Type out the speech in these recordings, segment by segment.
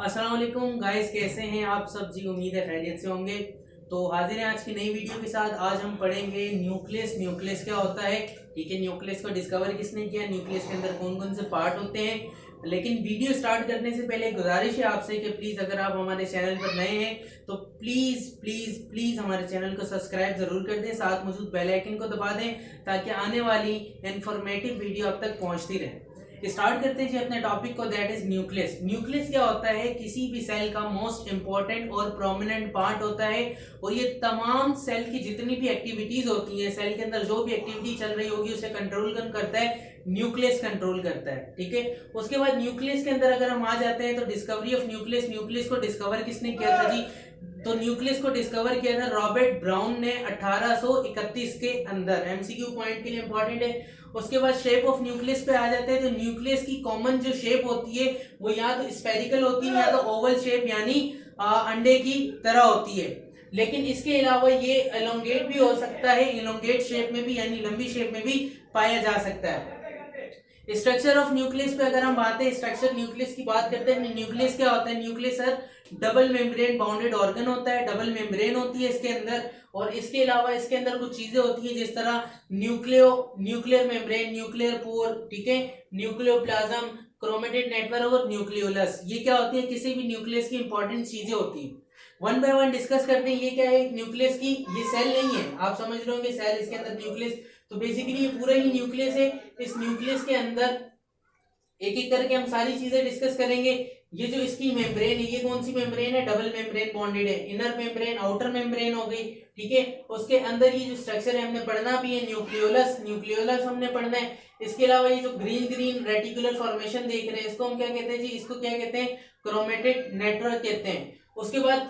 अस्सलाम वालेकुम गाइस, कैसे हैं आप सब जी। उम्मीद है खैरियत से होंगे। तो हाजिर हैं आज की नई वीडियो के साथ। आज हम पढ़ेंगे न्यूक्लियस। न्यूक्लियस क्या होता है, ठीक है। न्यूक्लियस को डिस्कवर किसने किया, न्यूक्लियस के अंदर कौन कौन से पार्ट होते हैं। लेकिन वीडियो स्टार्ट करने से पहले गुजारिश है आपसे कि प्लीज़ अगर आप हमारे चैनल पर नए हैं तो प्लीज़ प्लीज़ प्लीज़ हमारे चैनल को सब्सक्राइब ज़रूर कर दें, साथ मौजूद बेल आइकन को दबा दें ताकि आने वाली इंफॉर्मेटिव वीडियो आप तक पहुंचती रहे। स्टार्ट करते हैं जी अपने टॉपिक को, दैट इज न्यूक्लियस। न्यूक्लियस क्या होता है, किसी भी सेल का मोस्ट इंपॉर्टेंट और प्रोमिनेंट पार्ट होता है और ये तमाम सेल की जितनी भी एक्टिविटीज होती हैं, सेल के अंदर जो भी एक्टिविटी चल रही होगी उसे कंट्रोल कौन करता है, न्यूक्लियस कंट्रोल करता है, ठीक है। उसके बाद न्यूक्लियस के अंदर अगर हम आ जाते हैं तो डिस्कवरी ऑफ न्यूक्लियस। न्यूक्लियस को डिस्कवर किसने किया था जी, तो न्यूक्लियस को डिस्कवर किया था रॉबर्ट ब्राउन ने 1831 के अंदर। एमसीक्यू पॉइंट के लिए इंपॉर्टेंट है। उसके बाद शेप ऑफ न्यूक्लियस पे आ जाते हैं तो न्यूक्लियस की कॉमन जो शेप होती है वो या तो स्फेरिकल होती है या तो ओवल शेप यानी अंडे की तरह होती है। लेकिन इसके अलावा ये एलोंगेट भी हो सकता है, एलोंगेट शेप में भी यानी लंबी शेप में भी पाया जा सकता है। स्ट्रक्चर ऑफ न्यूक्लियस पे अगर हम बात है, स्ट्रक्चर न्यूक्लियस की बात करते हैं, न्यूक्लियस क्या होता है, nucleus sir double membrane bounded organ होता है, डबल मेम्ब्रेन होती है इसके अंदर। और इसके अलावा इसके अंदर कुछ चीजें होती है जिस तरह न्यूक्लियर मेम्ब्रेन, न्यूक्लियर पोर, ठीक है, न्यूक्लियोप्लाज्म, क्रोमेटिड नेटवर्क और न्यूक्लियोलस। ये क्या होती है, किसी भी न्यूक्लियस की इंपॉर्टेंट चीजें होती है। वन बाय वन डिस्कस करते हैं। ये क्या है न्यूक्लियस की, ये सेल नहीं है, आप समझ रहे होंगे सेल, इसके अंदर न्यूक्लियस, तो बेसिकली ये पूरा ही न्यूक्लियस है। इस न्यूक्लियस के अंदर एक एक करके हम सारी चीजें डिस्कस करेंगे। ये जो इसकी मेम्ब्रेन है, ये कौन सी मेम्ब्रेन है, डबल मेम्ब्रेन बॉन्डेड है। इनर मेम्ब्रेन, आउटर मेम्ब्रेन हो गई, ठीक है। उसके अंदर ये जो स्ट्रक्चर है हमने पढ़ना भी है, न्यूक्लियोलस, न्यूक्लियोलस हमने पढ़ना है। इसके अलावा ये जो ग्रीन ग्रीन रेटिकुलर फॉर्मेशन देख रहे हैं इसको हम क्या कहते हैं जी, इसको क्या कहते हैं, क्रोमेटिड नेटवर्क कहते हैं। उसके बाद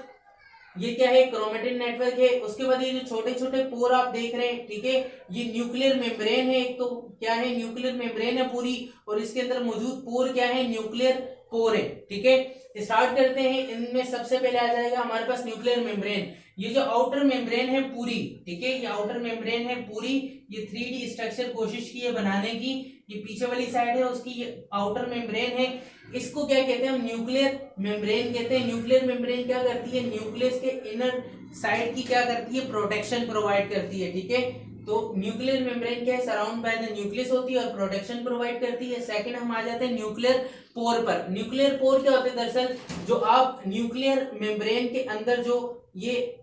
ये क्या है, क्रोमेटिन नेटवर्क है। उसके बाद ये जो छोटे छोटे पोर आप देख रहे हैं, ठीक है, ये न्यूक्लियर मेम्ब्रेन है। एक तो क्या है, न्यूक्लियर मेम्ब्रेन है पूरी, और इसके अंदर मौजूद पोर क्या है, न्यूक्लियर पोर है, ठीक है। स्टार्ट करते हैं। इनमें सबसे पहले आ जाएगा हमारे पास न्यूक्लियर मेम्ब्रेन। ये जो आउटर मेम्ब्रेन है पूरी, ठीक है, ये आउटर मेम्ब्रेन है पूरी, ये 3D स्ट्रक्चर कोशिश की है बनाने की। ये पीछे वाली साइड है उसकी, ये आउटर मेम्ब्रेन है। इसको क्या कहते हैं हम, न्यूक्लियर मेम्ब्रेन कहते हैं। न्यूक्लियर मेम्ब्रेन क्या करती है, न्यूक्लियस के इनर साइड की क्या करती है, प्रोटेक्शन प्रोवाइड करती है, ठीक है। तो न्यूक्लियर मेम्ब्रेन क्या है, सराउंड बाय द न्यूक्लियस होती है और प्रोटेक्शन प्रोवाइड करती है। सेकंड हम आ जाते हैं न्यूक्लियर पोर पर। न्यूक्लियर पोर क्या होते हैं, दरअसल जो आप न्यूक्लियर मेम्ब्रेन के अंदर जो ये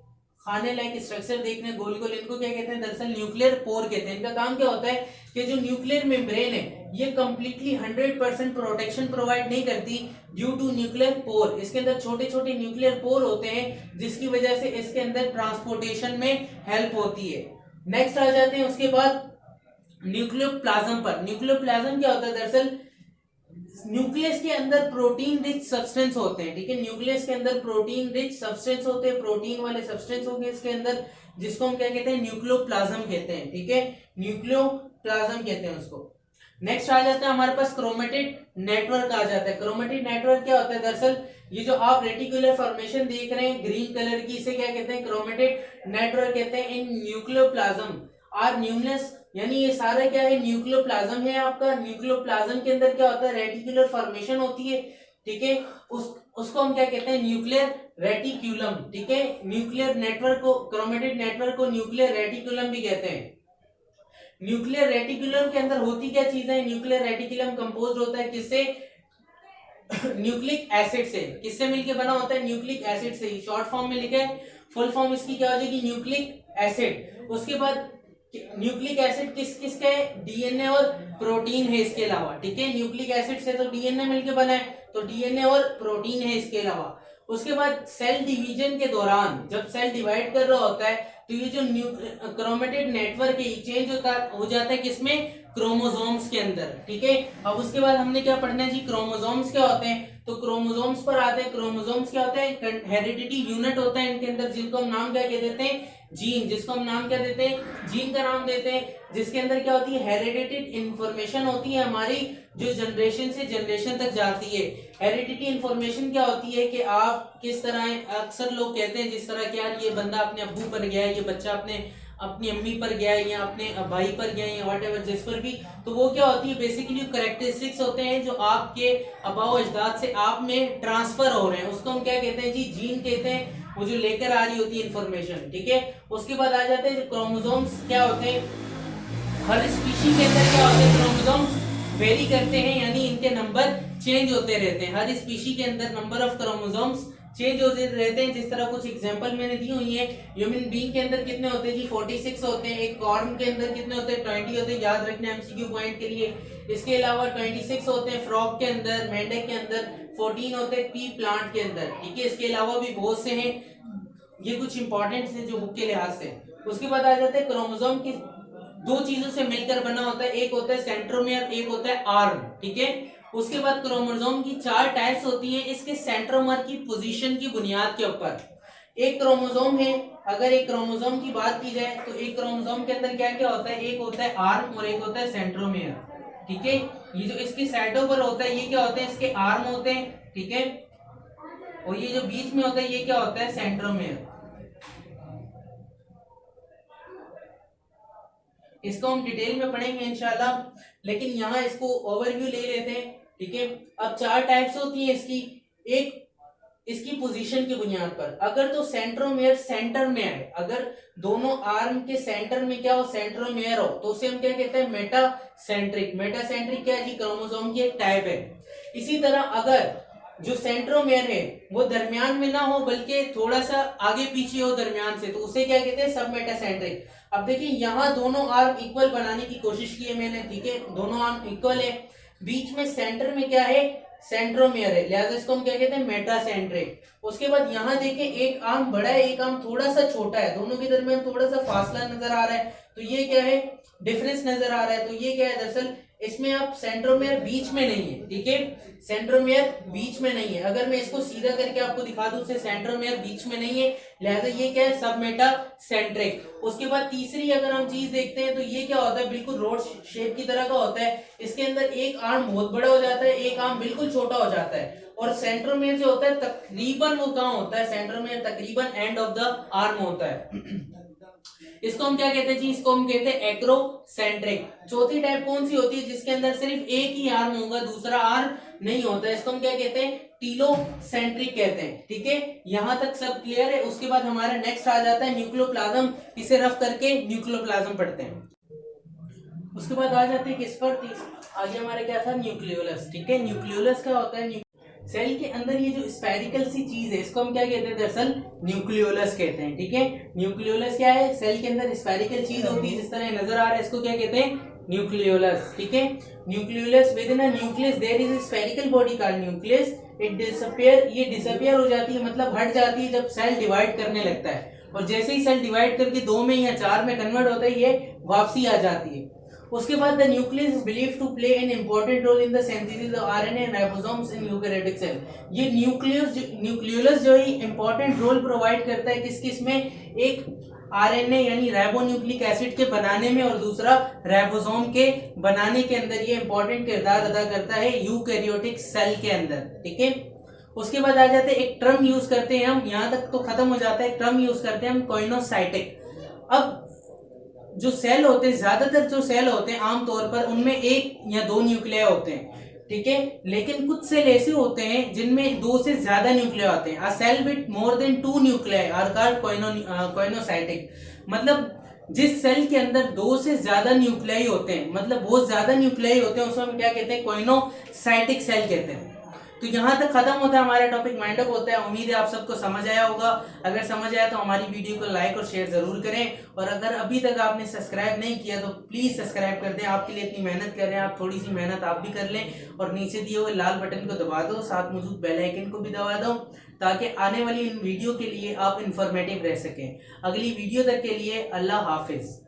खाने लायक स्ट्रक्चर देख रहे हैं गोल गोल, इनको क्या कहते हैं, दरअसल न्यूक्लियर पोर कहते हैं। इनका काम क्या होता है कि जो न्यूक्लियर मेम्ब्रेन है ये कंप्लीटली 100% प्रोटेक्शन प्रोवाइड नहीं करती ड्यू टू न्यूक्लियर पोर। इसके अंदर छोटे छोटे न्यूक्लियर पोर होते हैं जिसकी वजह से इसके अंदर ट्रांसपोर्टेशन में हेल्प होती है। नेक्स्ट आ जाते हैं उसके बाद न्यूक्लियोप्लाज्म पर। न्यूक्लियोप्लाज्म क्या होता है, दरअसल न्यूक्लियस के अंदर प्रोटीन रिच सब्सटेंस होते हैं, ठीक है। न्यूक्लियस के अंदर प्रोटीन रिच सब्सटेंस होते हैं, प्रोटीन वाले सब्सटेंस होंगे इसके अंदर, जिसको हम क्या कहते हैं, न्यूक्लियोप्लाज्म कहते हैं, ठीक है, न्यूक्लियोप्लाज्म कहते हैं उसको। नेक्स्ट आ जाता है हमारे पास क्रोमेटिड नेटवर्क आ जाता है। क्रोमेटिड नेटवर्क क्या होता है, दरअसल ये जो आप रेटिकुलर फॉर्मेशन देख रहे हैं ग्रीन कलर की, इसे क्या कहते हैं, क्रोमेटिड नेटवर्क कहते हैं। इन न्यूक्लियोप्लाज्म आर न्यूक्लियस, यानी ये सारा क्या है, न्यूक्लियोप्लाज्म है आपका। न्यूक्लियोप्लाज्म के अंदर क्या होता है, रेटिकुलर फॉर्मेशन होती है, ठीक है। उसको हम क्या कहते हैं, न्यूक्लियर रेटिक्यूलम, ठीक है। न्यूक्लियर नेटवर्क को, क्रोमेटिड नेटवर्क को न्यूक्लियर रेटिकुलम भी कहते हैं। न्यूक्लियर रेटिकुलम के अंदर होती क्या चीजें, न्यूक्लियर रेटिकुलम कंपोज होता है किससे, न्यूक्लिक एसिड से। किससे मिलके बना होता है, न्यूक्लिक एसिड से। शॉर्ट फॉर्म में लिखा है, फुल फॉर्म इसकी क्या हो जाएगी, न्यूक्लिक एसिड। उसके बाद न्यूक्लिक एसिड किस किसका है, डीएनए और प्रोटीन है इसके अलावा, ठीक है। न्यूक्लिक एसिड से तो डीएनए मिलके बना है, तो डीएनए और प्रोटीन है इसके अलावा। उसके बाद सेल डिवीजन के दौरान जब सेल डिवाइड कर रहा होता है तो ये जो क्रोमेटिड नेटवर्क है चेंज हो जाता है किसमें, क्रोमोसोम्स के अंदर, ठीक है। अब उसके बाद हमने क्या पढ़ना है जी, क्रोमोसोम्स क्या होते हैं, तो क्रोमोसोम्स पर आते हैं। क्रोमोसोम्स क्या होते हैं, हेरिडिटी यूनिट होता है इनके अंदर, जिनको हम नाम क्या कह देते हैं, जीन, जिसको हम नाम क्या देते हैं, जीन का नाम देते हैं। जिसके अंदर क्या होती है, हेरिडिटेड इंफॉर्मेशन होती है हमारी, जो जनरेशन से जनरेशन तक जाती है। हेरिडिटी इंफॉर्मेशन क्या होती है कि आप किस तरह, अक्सर लोग कहते हैं जिस तरह कि यार ये बंदा अपने अब्बू पर गया है, ये बच्चा अपने अपनी अम्मी पर गया है या अपने भाई पर गया है या वट एवर जिस पर भी, तो वो क्या होती है बेसिकली करेक्टरिस्टिक्स होते हैं जो आपके आबाओ अजदाद से आप में ट्रांसफर हो रहे हैं, उसको हम क्या कहते हैं जी, जीन कहते हैं, वो जो लेकर आ रही होती है इन्फॉर्मेशन, ठीक है। उसके बाद आ जाते हैं क्रोमोसोम्स क्या होते हैं, हर स्पीशी के अंदर क्या होते हैं, क्रोमोसोम्स वेरी करते हैं, यानी इनके नंबर चेंज होते रहते हैं। हर स्पीशी के अंदर नंबर ऑफ क्रोमोसोम्स चेंज होते रहते हैं। जिस तरह कुछ एग्जांपल मैंने दी हुई है, ह्यूमन बीइंग के अंदर कितने होते हैं जी, 46 होते हैं। एक कॉर्न के अंदर कितने होते हैं, 20 होते हैं, याद रखना एमसीक्यू पॉइंट के लिए। इसके अलावा 26 होते हैं फ्रॉग के अंदर, मेंढक के अंदर 14 होते हैं पी प्लांट के अंदर, ठीक है। इसके अलावा भी बहुत से हैं, ये कुछ इंपॉर्टेंट है जो बुक के लिहाज से। उसके बाद आ जाते हैं क्रोमोसोम की दो चीजों से मिलकर बना होता है, एक होता है सेंट्रोमियर, एक होता है आर्म, ठीक है। उसके बाद क्रोमोसोम की 4 टाइप्स होती हैं इसके सेंट्रोमर की पोजीशन की बुनियाद के ऊपर। एक क्रोमोसोम है, अगर एक क्रोमोसोम की बात की जाए तो एक क्रोमोसोम के अंदर क्या क्या होता है, एक होता है आर्म और एक होता है सेंट्रोमियर, ठीक है। ये जो इसके साइडों पर होता है ये क्या होते हैं, इसके आर्म होते हैं, ठीक है। और ये जो बीच में होता है ये क्या होता है, सेंट्रोमियर। इसको हम डिटेल में पढ़ेंगे इंशाल्लाह, लेकिन यहाँ इसको ओवरव्यू ले लेते हैं, ठीक है। अब 4 टाइप्स होती है इसकी। एक इसकी पोजीशन की बुनियाद पर, अगर तो सेंट्रोमियर सेंटर में है, अगर दोनों आर्म के सेंटर में क्या हो, सेंट्रोमियर हो, तो उसे हम क्या कहते हैं, मेटासेंट्रिक। मेटासेंट्रिक क्या है जी, क्रोमोसोम की एक टाइप है। इसी तरह अगर जो सेंट्रोमियर है वो दरमियान में ना हो बल्कि थोड़ा सा आगे पीछे हो दरमियान से, तो उसे क्या कहते हैं, सब मेटासेंट्रिक। अब देखिए यहाँ दोनों आर्म इक्वल बनाने की कोशिश की है मैंने, ठीक है, दोनों आर्म इक्वल है, बीच में सेंटर में क्या है, सेंट्रोमियर है, लिहाजा इसको हम क्या कहते हैं, मेटासेंट्रिक। उसके बाद यहाँ देखें एक आर्म बड़ा है, एक आर्म थोड़ा सा छोटा है, दोनों के दरमियान थोड़ा सा फासला नजर आ रहा है, तो ये क्या है, डिफरेंस नजर आ रहा है। तो ये क्या है, दरअसल इसमें आप सेंट्रोमियर बीच में नहीं है, ठीक है, सेंट्रोमियर बीच में नहीं है। अगर मैं इसको सीधा करके आपको दिखा दूं, सेंट्रोमियर बीच में नहीं है, लिहाजा ये क्या है, सब मेटासेंट्रिक। उसके बाद तीसरी अगर हम चीज देखते हैं तो ये क्या होता है, बिल्कुल रोड शेप की तरह का होता है। इसके अंदर एक आर्म बहुत बड़ा हो जाता है, एक आर्म बिल्कुल छोटा हो जाता है। और सेंट्रोमियर जो होता है तकरीबन वो कहाँ होता है, सेंट्रोमियर तकरीबन एंड ऑफ द आर्म होता है। इसको हम क्या कहते हैं जी, इसको हम कहते हैं एक्रोसेंट्रिक। चौथी टाइप कौन सी होती है, जिसके अंदर सिर्फ एक ही आर्म होगा, दूसरा आर्म नहीं होता है, इसको हम क्या कहते हैं, टीलोसेंट्रिक कहते हैं, ठीक है। यहां तक सब क्लियर है। उसके बाद हमारा नेक्स्ट आ जाता है न्यूक्लियोप्लाज्म, इसे रफ करके न्यूक्लियोप्लाज्म पढ़ते हैं। उसके बाद आ जाते हैं किस पर, आगे हमारा क्या था, न्यूक्लियोलस, ठीक है। न्यूक्लियोलस क्या होता है, सेल के अंदर ये जो स्फेरिकल सी चीज है इसको हम क्या कहते हैं, दरअसल न्यूक्लियोलस कहते हैं, ठीक है। न्यूक्लियोलस क्या है, सेल के अंदर स्फेरिकल चीज होती है, जिस तरह नजर आ रहा है, इसको क्या कहते हैं, न्यूक्लियोलस, ठीक है। Nucleolus within a nucleus there is a spherical body called nucleus, it disappear, ये डिसअपीयर हो जाती है, मतलब हट जाती है जब सेल डिवाइड करने लगता है, और जैसे ही सेल डिवाइड करके 2 में या 4 में कन्वर्ट होता है ये वापसी आ जाती है। उसके बाद the nucleus is believed to play an important role in the synthesis of RNA and ribosomes in eukaryotic cell. ये न्यूक्लियोलस जो है इंपॉर्टेंट रोल प्रोवाइड करता है किस किस में, एक आरएनए यानी राइबोन्यूक्लिक एसिड के बनाने में, और दूसरा राइबोसोम के बनाने के अंदर ये इंपॉर्टेंट किरदार अदा करता है यूकैरियोटिक सेल के अंदर, ठीक है। उसके बाद आ जाते हैं, एक टर्म यूज करते हैं हम, यहां तक तो खत्म हो जाता है, टर्म यूज करते हैं हम कोइनोसाइटिक। अब जो सेल होते हैं, ज्यादातर जो सेल होते हैं आमतौर पर उनमें 1 या 2 न्यूक्लियाई होते हैं, ठीक है, लेकिन कुछ सेल ऐसे होते हैं जिनमें 2 से ज्यादा न्यूक्लियाई होते हैं। A cell with more than 2 nuclei are called coenocytic. मतलब जिस सेल के अंदर 2 से ज्यादा न्यूक्लियाई होते हैं, मतलब बहुत ज्यादा न्यूक्लियाई होते हैं, उसको हम क्या कहते हैं, कोइनोसाइटिक सेल कहते हैं। तो यहाँ तक खत्म होता है हमारा टॉपिक, माइंड अप होता है। उम्मीद है आप सबको समझ आया होगा। अगर समझ आया तो हमारी वीडियो को लाइक और शेयर जरूर करें, और अगर अभी तक आपने सब्सक्राइब नहीं किया तो प्लीज सब्सक्राइब कर दें। आपके लिए इतनी मेहनत कर रहे हैं, आप थोड़ी सी मेहनत आप भी कर लें, और नीचे दिए हुए लाल बटन को दबा दो, साथ मौजूद बेल आइकन को भी दबा दो, ताकि आने वाली इन वीडियो के लिए आप इंफॉर्मेटिव रह सकें। अगली वीडियो तक के लिए अल्लाह हाफिज।